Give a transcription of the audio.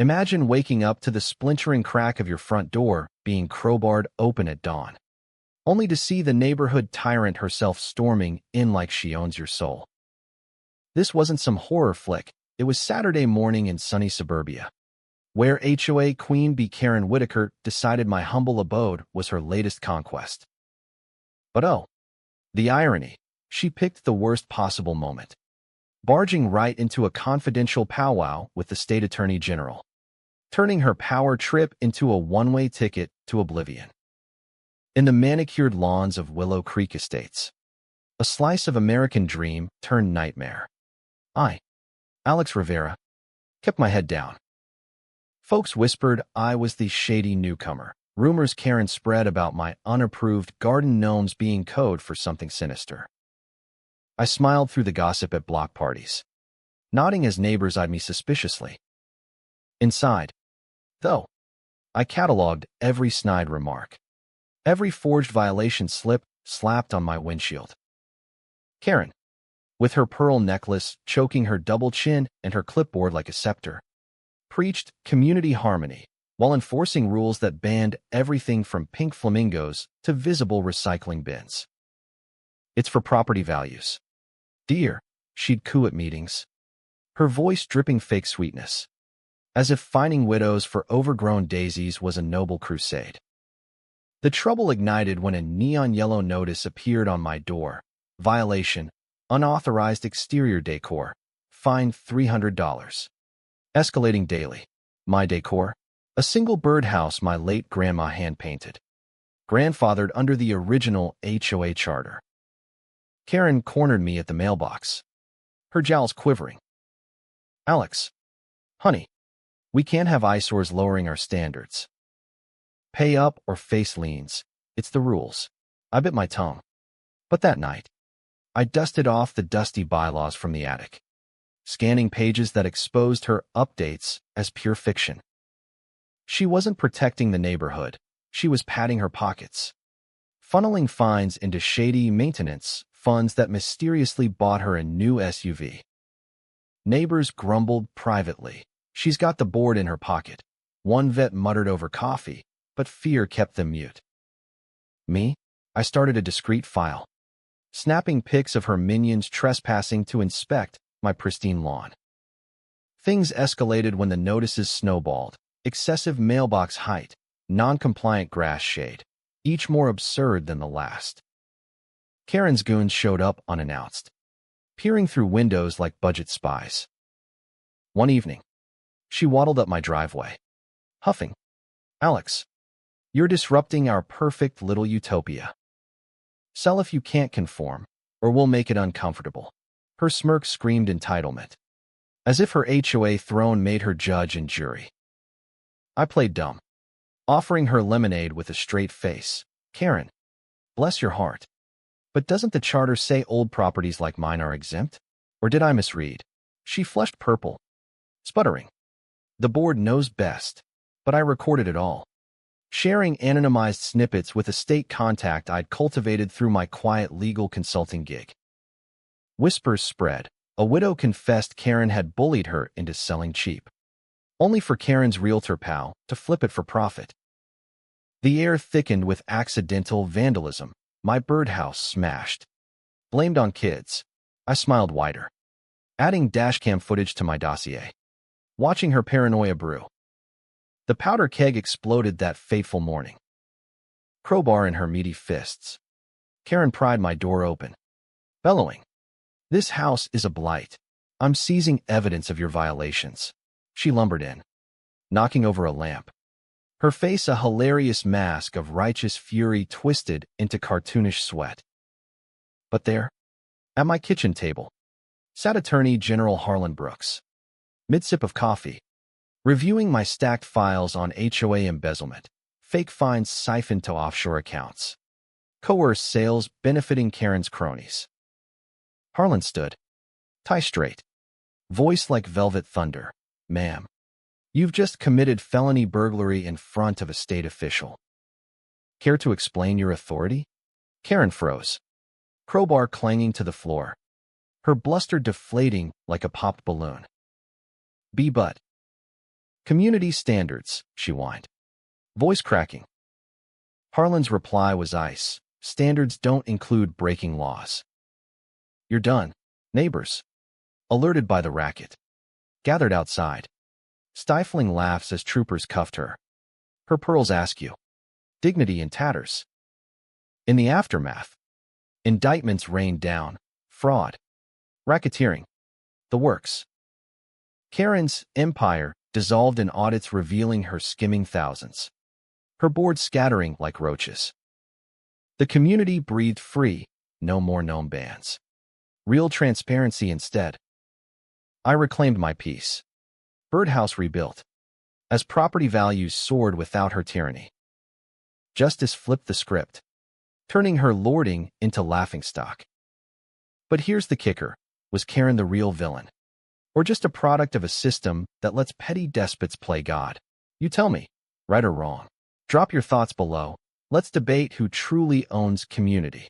Imagine waking up to the splintering crack of your front door being crowbarred open at dawn, only to see the neighborhood tyrant herself storming in like she owns your soul. This wasn't some horror flick. It was Saturday morning in sunny suburbia, where HOA Queen Bee Karen Whitaker decided my humble abode was her latest conquest. But oh, the irony. She picked the worst possible moment, barging right into a confidential powwow with the state attorney general, turning her power trip into a one-way ticket to oblivion. In the manicured lawns of Willow Creek Estates, a slice of American dream turned nightmare. I, Alex Rivera, kept my head down. Folks whispered I was the shady newcomer. Rumors Karen spread about my unapproved garden gnomes being code for something sinister. I smiled through the gossip at block parties, nodding as neighbors eyed me suspiciously. Inside, though, I cataloged every snide remark, every forged violation slip slapped on my windshield. Karen, with her pearl necklace choking her double chin and her clipboard like a scepter, preached community harmony while enforcing rules that banned everything from pink flamingos to visible recycling bins. It's for property values. Dear, she'd coo at meetings, her voice dripping fake sweetness, as if fining widows for overgrown daisies was a noble crusade. The trouble ignited when a neon yellow notice appeared on my door. Violation, unauthorized exterior decor, fine $300. Escalating daily. My decor? A single birdhouse my late grandma hand-painted, grandfathered under the original HOA charter. Karen cornered me at the mailbox, her jowls quivering. Alex, honey, we can't have eyesores lowering our standards. Pay up or face liens. It's the rules. I bit my tongue. But that night, I dusted off the dusty bylaws from the attic, scanning pages that exposed her updates as pure fiction. She wasn't protecting the neighborhood. She was padding her pockets, funneling fines into shady maintenance funds that mysteriously bought her a new SUV. Neighbors grumbled privately. She's got the board in her pocket. One vet muttered over coffee, but fear kept them mute. Me? I started a discreet file, snapping pics of her minions trespassing to inspect my pristine lawn. Things escalated when the notices snowballed. Excessive mailbox height, non-compliant grass shade, each more absurd than the last. Karen's goons showed up unannounced, peering through windows like budget spies. One evening, she waddled up my driveway, huffing, Alex, you're disrupting our perfect little utopia. Sell if you can't conform, or we'll make it uncomfortable. Her smirk screamed entitlement, as if her HOA throne made her judge and jury. I played dumb, offering her lemonade with a straight face. Karen, bless your heart. But doesn't the charter say old properties like mine are exempt? Or did I misread? She flushed purple, sputtering. The board knows best, but I recorded it all, sharing anonymized snippets with a state contact I'd cultivated through my quiet legal consulting gig. Whispers spread. A widow confessed Karen had bullied her into selling cheap, only for Karen's realtor pal to flip it for profit. The air thickened with accidental vandalism. My birdhouse smashed. Blamed on kids. I smiled wider, adding dashcam footage to my dossier, watching her paranoia brew. The powder keg exploded that fateful morning, crowbar in her meaty fists. Karen pried my door open, bellowing, "This house is a blight. I'm seizing evidence of your violations." She lumbered in, knocking over a lamp, her face a hilarious mask of righteous fury twisted into cartoonish sweat. But there, at my kitchen table, sat Attorney General Harlan Brooks, mid-sip of coffee, reviewing my stacked files on HOA embezzlement, fake fines siphoned to offshore accounts, coerced sales benefiting Karen's cronies. Harlan stood, tie straight, voice like velvet thunder. "Ma'am, you've just committed felony burglary in front of a state official. Care to explain your authority?" Karen froze, crowbar clanging to the floor, her bluster deflating like a popped balloon. "But Community standards, she whined. Voice cracking. Harlan's reply was ice. Standards don't include breaking laws. You're done. Neighbors, alerted by the racket, gathered outside, stifling laughs as troopers cuffed her. Her pearls askew. Dignity in tatters. In the aftermath, indictments rained down. Fraud. Racketeering. The works. Karen's empire dissolved in audits revealing her skimming thousands. Her board scattering like roaches. The community breathed free. No more known bans. Real transparency instead. I reclaimed my peace. Birdhouse rebuilt. As property values soared without her tyranny. Justice flipped the script, turning her lording into laughingstock. But here's the kicker. Was Karen the real villain? Or just a product of a system that lets petty despots play God? You tell me, right or wrong. Drop your thoughts below. Let's debate who truly owns community.